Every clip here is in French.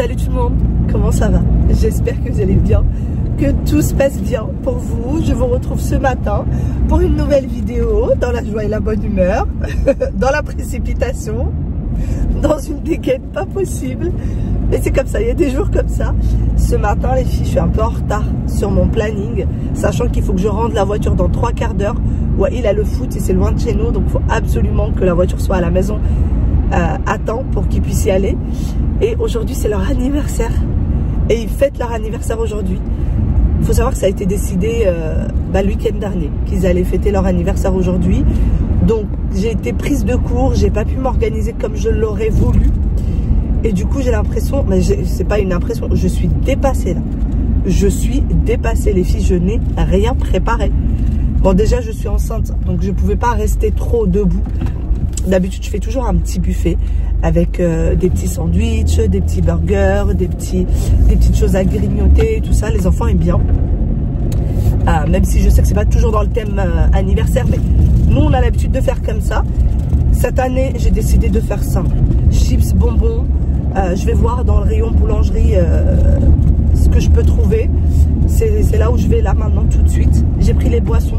Salut tout le monde, comment ça va? J'espère que vous allez bien, que tout se passe bien pour vous. Je vous retrouve ce matin pour une nouvelle vidéo dans la joie et la bonne humeur, dans la précipitation, dans une dégaine pas possible. Mais c'est comme ça, il y a des jours comme ça. Ce matin les filles, je suis un peu en retard sur mon planning, sachant qu'il faut que je rende la voiture dans 3 quarts d'heure. Ouais, il a le foot et c'est loin de chez nous, donc il faut absolument que la voiture soit à la maison à temps pour qu'ils puissent y aller. Et aujourd'hui c'est leur anniversaire et ils fêtent leur anniversaire aujourd'hui. Il faut savoir que ça a été décidé le week-end dernier qu'ils allaient fêter leur anniversaire aujourd'hui. Donc j'ai été prise de court, j'ai pas pu m'organiser comme je l'aurais voulu. Et du coup j'ai l'impression, mais c'est pas une impression, je suis dépassée là. Je suis dépassée les filles, je n'ai rien préparé. Bon déjà je suis enceinte, donc je pouvais pas rester trop debout. D'habitude je fais toujours un petit buffet avec des petits sandwichs, des petits burgers, des petites choses à grignoter, tout ça. Les enfants aiment bien. Même si je sais que c'est pas toujours dans le thème anniversaire, mais nous on a l'habitude de faire comme ça. Cette année j'ai décidé de faire simple. Chips, bonbons. Je vais voir dans le rayon boulangerie ce que je peux trouver. C'est là où je vais là maintenant tout de suite. J'ai pris les boissons.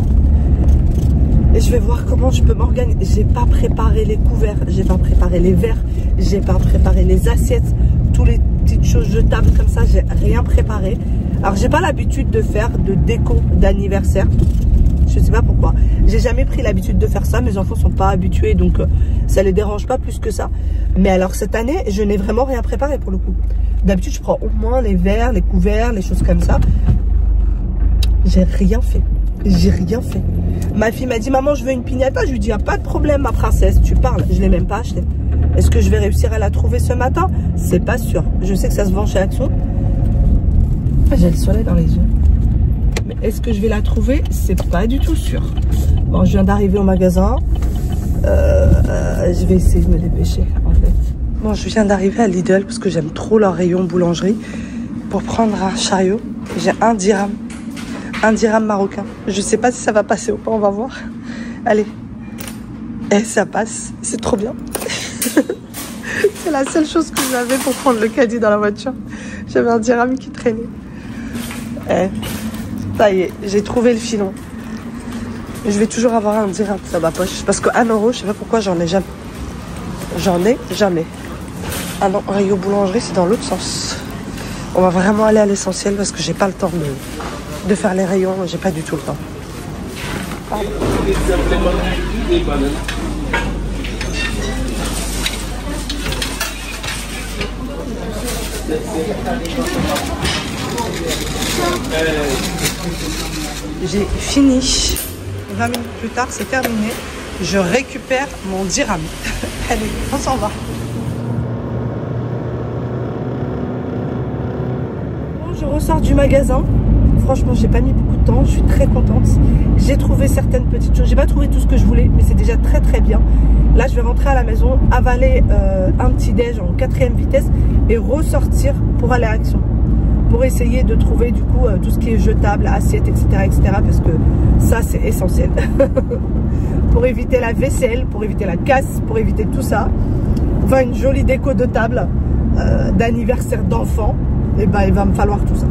Et je vais voir comment je peux m'organiser. J'ai pas préparé les couverts, j'ai pas préparé les verres, j'ai pas préparé les assiettes, toutes les petites choses jetables comme ça, j'ai rien préparé. Alors j'ai pas l'habitude de faire de déco d'anniversaire. Je sais pas pourquoi. J'ai jamais pris l'habitude de faire ça, mes enfants sont pas habitués, donc ça les dérange pas plus que ça. Mais alors cette année, je n'ai vraiment rien préparé pour le coup. D'habitude, je prends au moins les verres, les couverts, les choses comme ça. J'ai rien fait. J'ai rien fait. Ma fille m'a dit, maman, je veux une piñata. Je lui dis, ah, pas de problème, ma princesse, tu parles. Je l'ai même pas acheté. Est-ce que je vais réussir à la trouver ce matin? C'est pas sûr. Je sais que ça se vend chez Action. J'ai le soleil dans les yeux. Mais est-ce que je vais la trouver? C'est pas du tout sûr. Bon, je viens d'arriver au magasin. Je vais essayer de me dépêcher, en fait. Bon, je viens d'arriver à Lidl parce que j'aime trop leur rayon boulangerie pour prendre un chariot. J'ai 1 dirham. 1 dirham marocain. Je sais pas si ça va passer ou pas, on va voir. Allez. Et ça passe. C'est trop bien. C'est la seule chose que j'avais pour prendre le caddie dans la voiture. J'avais 1 dirham qui traînait. Ça y est, j'ai trouvé le filon. Je vais toujours avoir 1 dirham dans ma poche. Parce que 1 euro, je sais pas pourquoi j'en ai jamais. J'en ai jamais. Ah non, rayon boulangerie, c'est dans l'autre sens. On va vraiment aller à l'essentiel parce que j'ai pas le temps de faire les rayons, j'ai pas du tout le temps. Pardon. J'ai fini. 20 minutes plus tard, c'est terminé. Je récupère mon dirham. Allez, on s'en va. Bon, je ressors du magasin. Franchement, j'ai pas mis beaucoup de temps, je suis très contente. J'ai trouvé certaines petites choses. J'ai pas trouvé tout ce que je voulais, mais c'est déjà très très bien. Là, je vais rentrer à la maison, avaler un petit déj en 4e vitesse et ressortir pour aller à Action. Pour essayer de trouver du coup tout ce qui est jetable, assiette, etc. parce que ça, c'est essentiel. Pour éviter la vaisselle, pour éviter la casse, pour éviter tout ça. Enfin, une jolie déco de table d'anniversaire d'enfant, et ben il va me falloir tout ça.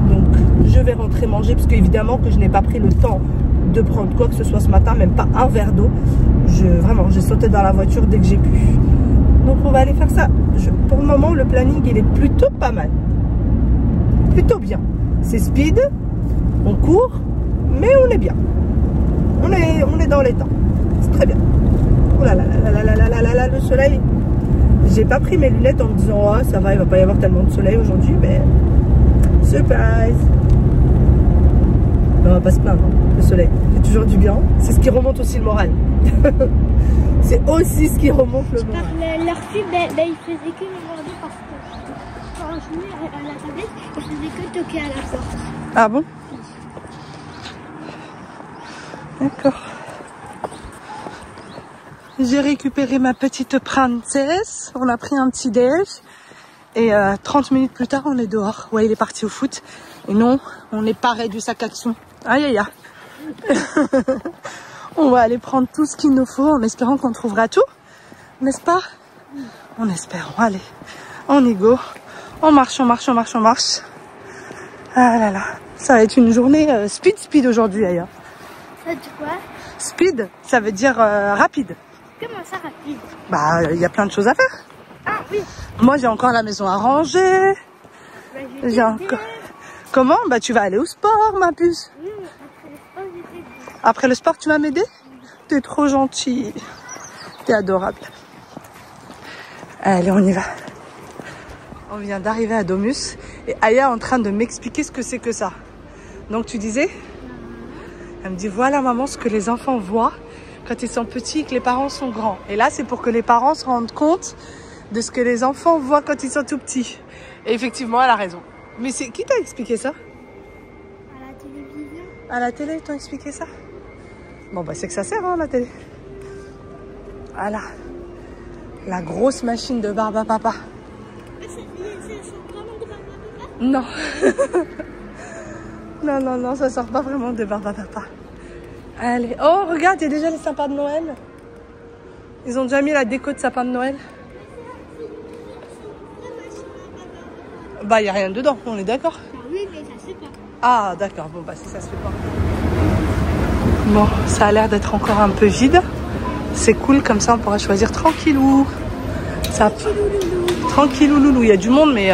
Donc je vais rentrer manger parce qu'évidemment que je n'ai pas pris le temps de prendre quoi que ce soit ce matin, même pas un verre d'eau. Vraiment, j'ai sauté dans la voiture dès que j'ai pu. Donc on va aller faire ça. Pour le moment, le planning il est plutôt pas mal. Plutôt bien. C'est speed, on court, mais on est bien. On est dans les temps. C'est très bien. Oh là là là là là là là là, le soleil. J'ai pas pris mes lunettes en me disant oh ça va, il va pas y avoir tellement de soleil aujourd'hui, mais surprise. On va pas se plaindre, le soleil fait toujours du bien. C'est ce qui remonte aussi le moral. C'est aussi ce qui remonte le moral. Leur fille, il faisait que me regarder parce que quand je jouais à la tablette, il faisait que toquer à la porte. Ah bon? D'accord. J'ai récupéré ma petite princesse. On a pris un petit déj. Et 30 minutes plus tard, on est dehors. Ouais, il est parti au foot. Et non, on est paré du sac Action. Aïe, aïe, aïe. On va aller prendre tout ce qu'il nous faut en espérant qu'on trouvera tout. N'est-ce pas? En espérant. Allez, on y go. On marche, on marche, on marche, on marche. Ah là là. Ça va être une journée speed aujourd'hui, Aya. Ça dit quoi? Speed, ça veut dire rapide. Comment ça, rapide? Bah, il y a plein de choses à faire. Ah oui. Moi, j'ai encore la maison à ranger. Bah, J'ai encore... Comment? Bah, tu vas aller au sport, ma puce. Oui, mais après le sport, j'étais bien. Après le sport, tu vas m'aider? T'es trop gentille. T'es adorable. Allez, on y va. On vient d'arriver à Domus. Et Aya est en train de m'expliquer ce que c'est que ça. Donc, tu disais? Elle me dit, voilà, maman, ce que les enfants voient quand ils sont petits et que les parents sont grands. Et là, c'est pour que les parents se rendent compte de ce que les enfants voient quand ils sont tout petits. Et effectivement, elle a raison. Mais c'est qui t'a expliqué ça? À la télévision. À la télé, ils t'ont expliqué ça? Bon, bah c'est que ça sert, hein, la télé. Voilà. La grosse machine de barbe à papa. Non. Non, non, non, ça sort pas vraiment de barbe à papa. Allez. Oh, regarde, il y a déjà les sapins de Noël. Ils ont déjà mis la déco de sapin de Noël. Bah, il n'y a rien dedans, on est d'accord? Oui, mais ça se fait pas. Ah, d'accord. Bon, bah, si ça se fait pas. Bon, ça a l'air d'être encore un peu vide. C'est cool, comme ça, on pourra choisir tranquillou. Ça... Tranquillou, loulou. Il y a du monde, mais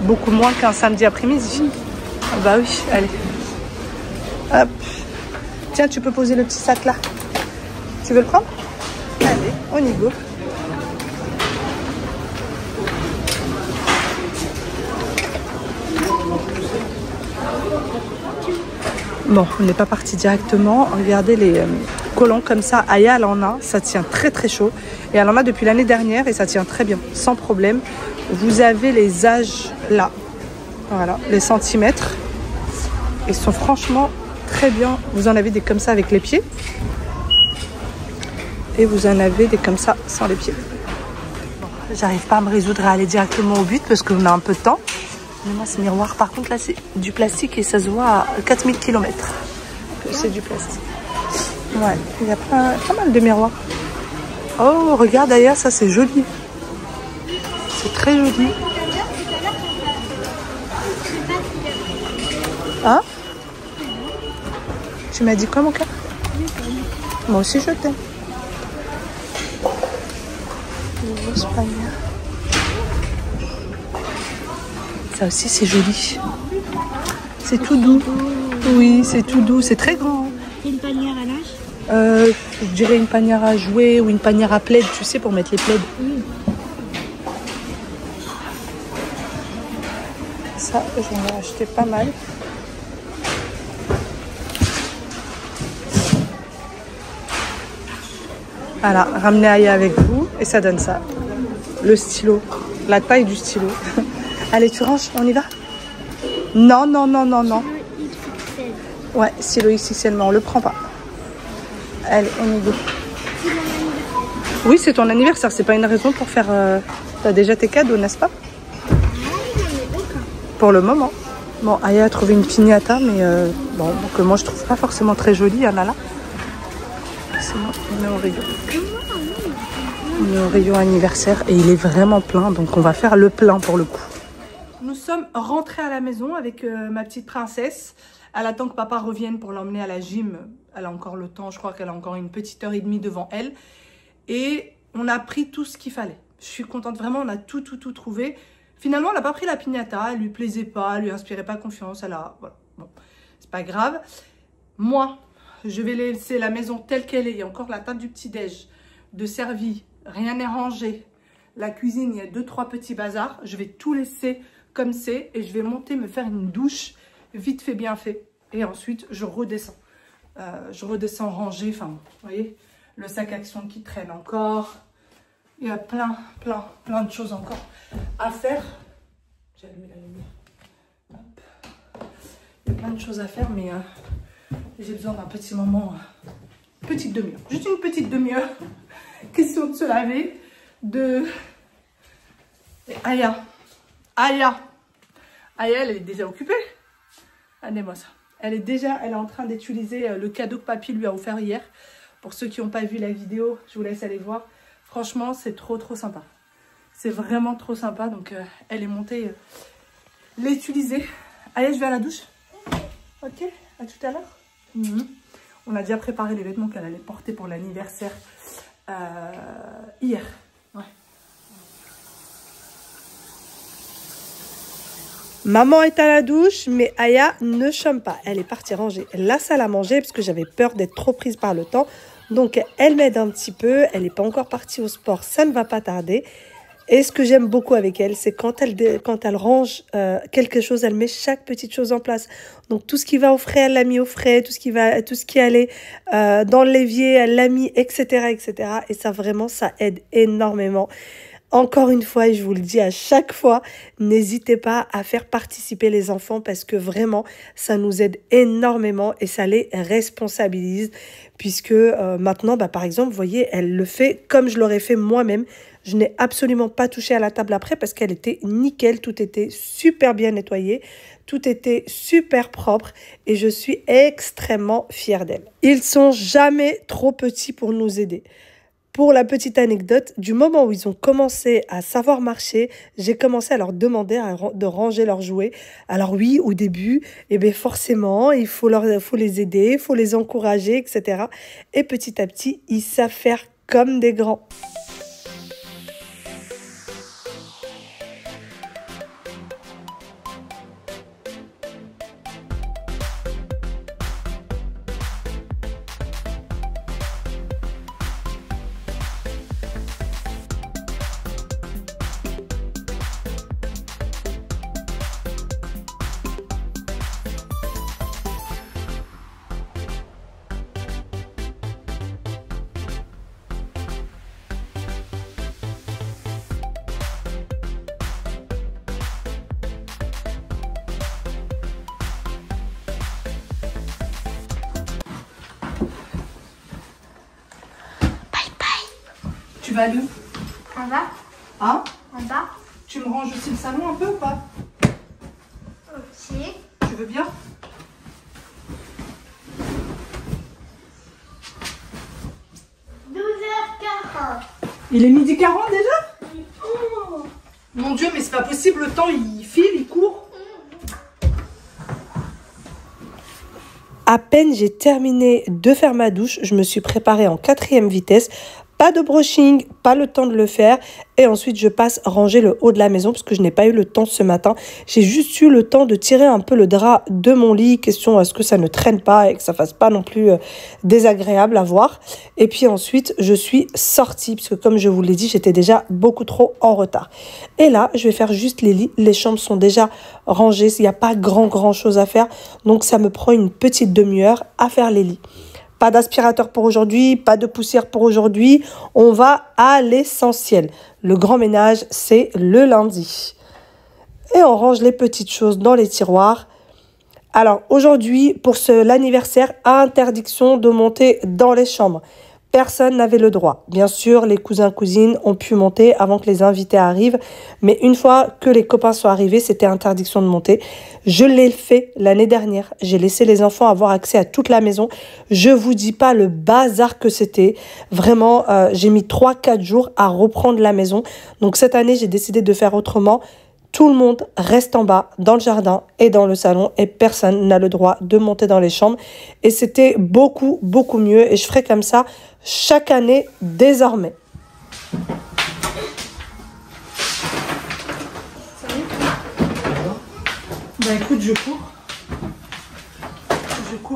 beaucoup moins qu'un samedi après-midi. Ah bah oui, allez. Hop. Tiens, tu peux poser le petit sac là. Tu veux le prendre? Allez, on y go. Bon, on n'est pas parti directement. Regardez les collants comme ça. Aya, elle en a. Ça tient très très chaud. Et elle en a depuis l'année dernière et ça tient très bien, sans problème. Vous avez les âges là. Voilà, les centimètres. Ils sont franchement très bien. Vous en avez des comme ça avec les pieds. Et vous en avez des comme ça sans les pieds. Bon, j'arrive pas à me résoudre à aller directement au but parce qu'on a un peu de temps. Mais moi, ce miroir, par contre, là, c'est du plastique et ça se voit à 4000 km que c'est du plastique. Ouais, il y a pas mal de miroirs. Oh, regarde d'ailleurs, ça, c'est joli. C'est très joli. Hein? Tu m'as dit quoi, mon cœur? Moi aussi, je t'aime. Ça aussi, c'est joli. C'est tout doux. Oui, c'est tout doux. C'est très grand. C'est une panière à linge? Je dirais une panière à jouer ou une panière à plaid, tu sais, pour mettre les plaids. Oui. Ça, j'en ai acheté pas mal. Voilà, ramenez Aya avec vous et ça donne ça. Le stylo, la taille du stylo. Allez, tu ranges, on y va? Non, non, non, non, non. Ouais, stylo XXL, mais on le prend pas. Allez, on y va. Oui, c'est ton anniversaire, c'est pas une raison pour faire... T'as déjà tes cadeaux, n'est-ce pas? Pour le moment. Bon, Aya a trouvé une piñata, mais bon, que moi je trouve pas forcément très jolie, il y en a là. Sinon, on est au rayon. On est au rayon anniversaire et il est vraiment plein, donc on va faire le plein pour le coup. Nous sommes rentrés à la maison avec ma petite princesse. Elle attend que papa revienne pour l'emmener à la gym. Elle a encore le temps, je crois qu'elle a encore une petite heure et demie devant elle. Et on a pris tout ce qu'il fallait. Je suis contente, vraiment, on a tout trouvé. Finalement, elle n'a pas pris la piñata, elle lui plaisait pas, elle lui inspirait pas confiance. Elle a, voilà, bon, c'est pas grave. Moi, je vais laisser la maison telle qu'elle est. Il y a encore la table du petit-déj de servi. Rien n'est rangé. La cuisine, il y a 2-3 petits bazars. Je vais tout laisser comme c'est et je vais monter me faire une douche vite fait, bien fait. Et ensuite, je redescends. Je redescends ranger. Enfin, vous voyez, le sac action qui traîne encore. Il y a plein de choses encore à faire. J'ai allumé la lumière. Hop. Il y a plein de choses à faire, mais j'ai besoin d'un petit moment, petite demi-heure. Juste une petite demi-heure. Question de se laver. Et Aya, elle est déjà occupée. Regardez-moi ça. Elle est en train d'utiliser le cadeau que papy lui a offert hier. Pour ceux qui n'ont pas vu la vidéo, je vous laisse aller voir. Franchement, c'est trop sympa. C'est vraiment trop sympa. Donc, elle est montée l'utiliser. Allez, je vais à la douche. Ok, à tout à l'heure. On a déjà préparé les vêtements qu'elle allait porter pour l'anniversaire hier. Ouais. Maman est à la douche, mais Aya ne chôme pas. Elle est partie ranger la salle à manger parce que j'avais peur d'être trop prise par le temps. Donc, elle m'aide un petit peu. Elle n'est pas encore partie au sport. Ça ne va pas tarder. Et ce que j'aime beaucoup avec elle, c'est quand elle range quelque chose, elle met chaque petite chose en place. Donc, tout ce qui va au frais, elle l'a mis au frais. Tout ce qui allait dans le l'évier, elle l'a mis, etc., etc. Et ça, vraiment, ça aide énormément. Encore une fois, et je vous le dis à chaque fois, n'hésitez pas à faire participer les enfants parce que vraiment, ça nous aide énormément et ça les responsabilise. Puisque maintenant, par exemple, vous voyez, elle le fait comme je l'aurais fait moi-même. Je n'ai absolument pas touché à la table après parce qu'elle était nickel. Tout était super bien nettoyé. Tout était super propre et je suis extrêmement fière d'elle. Ils sont jamais trop petits pour nous aider. Pour la petite anecdote, du moment où ils ont commencé à savoir marcher, j'ai commencé à leur demander de ranger leurs jouets. Alors oui, au début, forcément, il faut les aider, il faut les encourager, etc. Et petit à petit, ils savent faire comme des grands. Tu vas aller où? En bas. Hein? En bas. Tu me ranges aussi le salon un peu ou pas? Ok. Tu veux bien? Il est 12h40 déjà? Oh. Mon Dieu, mais c'est pas possible, le temps il file, il court. À peine j'ai terminé de faire ma douche, je me suis préparée en 4e vitesse. Pas de brushing, pas le temps de le faire. Et ensuite, je passe ranger le haut de la maison parce que je n'ai pas eu le temps ce matin. J'ai juste eu le temps de tirer un peu le drap de mon lit. Question à ce que ça ne traîne pas et que ça fasse pas non plus désagréable à voir. Et puis ensuite, je suis sortie parce que comme je vous l'ai dit, j'étais déjà beaucoup trop en retard. Et là, je vais faire juste les lits. Les chambres sont déjà rangées. Il n'y a pas grand chose à faire. Donc, ça me prend une petite demi-heure à faire les lits. Pas d'aspirateur pour aujourd'hui, pas de poussière pour aujourd'hui. On va à l'essentiel. Le grand ménage, c'est le lundi. Et on range les petites choses dans les tiroirs. Alors aujourd'hui, pour l'anniversaire, interdiction de monter dans les chambres. Personne n'avait le droit. Bien sûr, les cousins, cousines ont pu monter avant que les invités arrivent. Mais une fois que les copains sont arrivés, c'était interdiction de monter. Je l'ai fait l'année dernière. J'ai laissé les enfants avoir accès à toute la maison. Je vous dis pas le bazar que c'était. Vraiment, j'ai mis 3-4 jours à reprendre la maison. Donc cette année, j'ai décidé de faire autrement. Tout le monde reste en bas, dans le jardin et dans le salon. Et personne n'a le droit de monter dans les chambres. Et c'était beaucoup mieux. Et je ferai comme ça chaque année désormais. Salut. Bah écoute, je cours.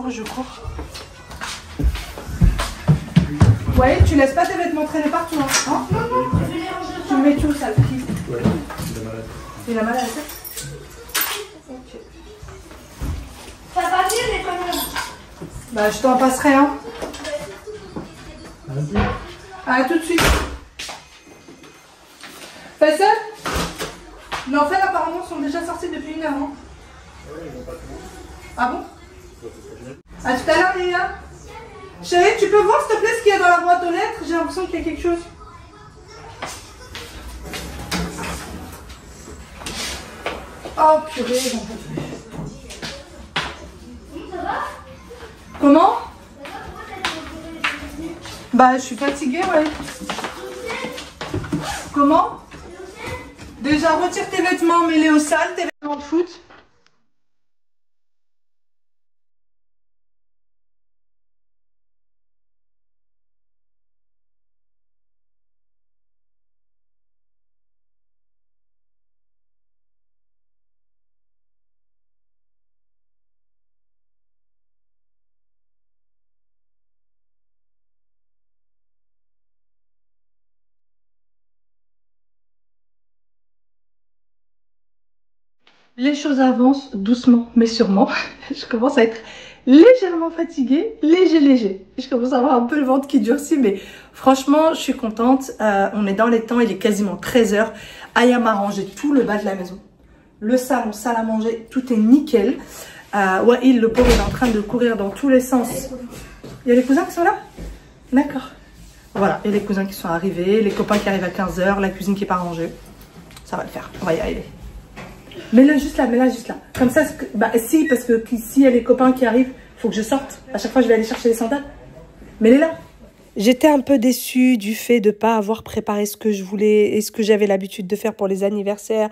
Je cours. Ouais, tu laisses pas tes vêtements traîner partout, hein? Non, je vais les ranger. Tu mets tout, ça le crie. Ouais, il a mal à la tête. Il a mal à la tête? Ok. Ça va bien les conneries. Bah je t'en passerai un. À tout de suite. Faisal? Mais en fait apparemment ils sont déjà sortis depuis 1 heure. Hein. Ouais, ils vont pas tout. Ah bon? À tout à l'heure Léa. Chérie, tu peux voir s'il te plaît ce qu'il y a dans la boîte aux lettres? J'ai l'impression qu'il y a quelque chose. Oh purée, j'en peux plus. Ça va? Comment? Bah je suis fatiguée, ouais. Comment? Déjà, retire tes vêtements, mets-les au sale, tes vêtements de foot. Les choses avancent doucement mais sûrement. Je commence à être légèrement fatiguée, léger. Je commence à avoir un peu le ventre qui durcit, mais franchement, je suis contente. On est dans les temps, il est quasiment 13 h. Aya m'a rangé tout le bas de la maison. Le salon, salle à manger, tout est nickel. Wail, le pauvre, est en train de courir dans tous les sens. Il y a les cousins qui sont là? D'accord. Voilà, et les cousins qui sont arrivés, les copains qui arrivent à 15 h, la cuisine qui n'est pas rangée. Ça va le faire, on va y arriver. Mets-la juste là, mets-la juste là. Comme ça, bah si, parce que s'il y a les copains qui arrivent, il faut que je sorte. À chaque fois, je vais aller chercher les sandales. Mets-les là. J'étais un peu déçue du fait de ne pas avoir préparé ce que je voulais et ce que j'avais l'habitude de faire pour les anniversaires.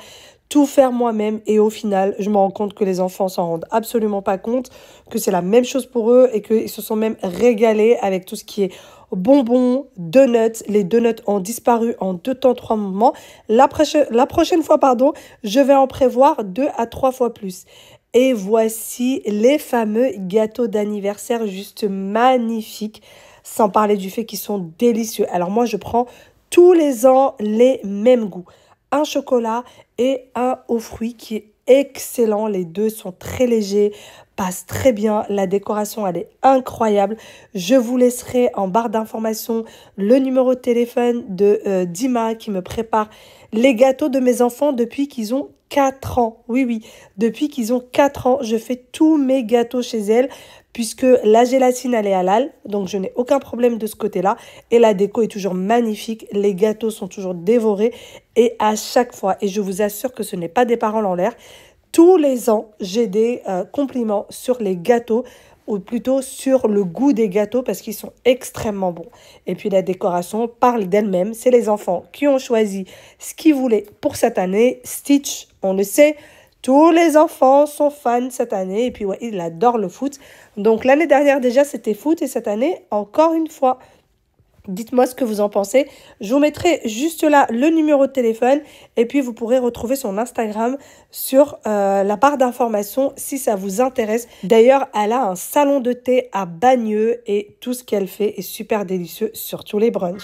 Tout faire moi-même, et au final, je me rends compte que les enfants s'en rendent absolument pas compte, que c'est la même chose pour eux et qu'ils se sont même régalés avec tout ce qui est bonbons, donuts. Les donuts ont disparu en 2 temps 3 moments. La prochaine fois, pardon, je vais en prévoir 2 à 3 fois plus. Et voici les fameux gâteaux d'anniversaire, juste magnifiques, sans parler du fait qu'ils sont délicieux. Alors moi, je prends tous les ans les mêmes goûts. Un chocolat et un aux fruits qui est excellent. Les deux sont très légers, passent très bien. La décoration, elle est incroyable. Je vous laisserai en barre d'informations le numéro de téléphone de Dima qui me prépare les gâteaux de mes enfants depuis qu'ils ont 4 ans. Oui, depuis qu'ils ont 4 ans, je fais tous mes gâteaux chez elle, puisque la gélatine, elle est halal, donc je n'ai aucun problème de ce côté-là. Et la déco est toujours magnifique, les gâteaux sont toujours dévorés, et à chaque fois, et je vous assure que ce n'est pas des paroles en l'air, tous les ans, j'ai des compliments sur les gâteaux, ou plutôt sur le goût des gâteaux, parce qu'ils sont extrêmement bons. Et puis la décoration parle d'elle-même, c'est les enfants qui ont choisi ce qu'ils voulaient pour cette année. Stitch, on le sait, tous les enfants sont fans cette année, et puis ouais, il adore le foot. Donc l'année dernière déjà c'était foot, et cette année encore une fois. Dites-moi ce que vous en pensez. Je vous mettrai juste là le numéro de téléphone, et puis vous pourrez retrouver son Instagram sur la barre d'informations si ça vous intéresse. D'ailleurs, elle a un salon de thé à Bagneux et tout ce qu'elle fait est super délicieux, surtout les brunchs.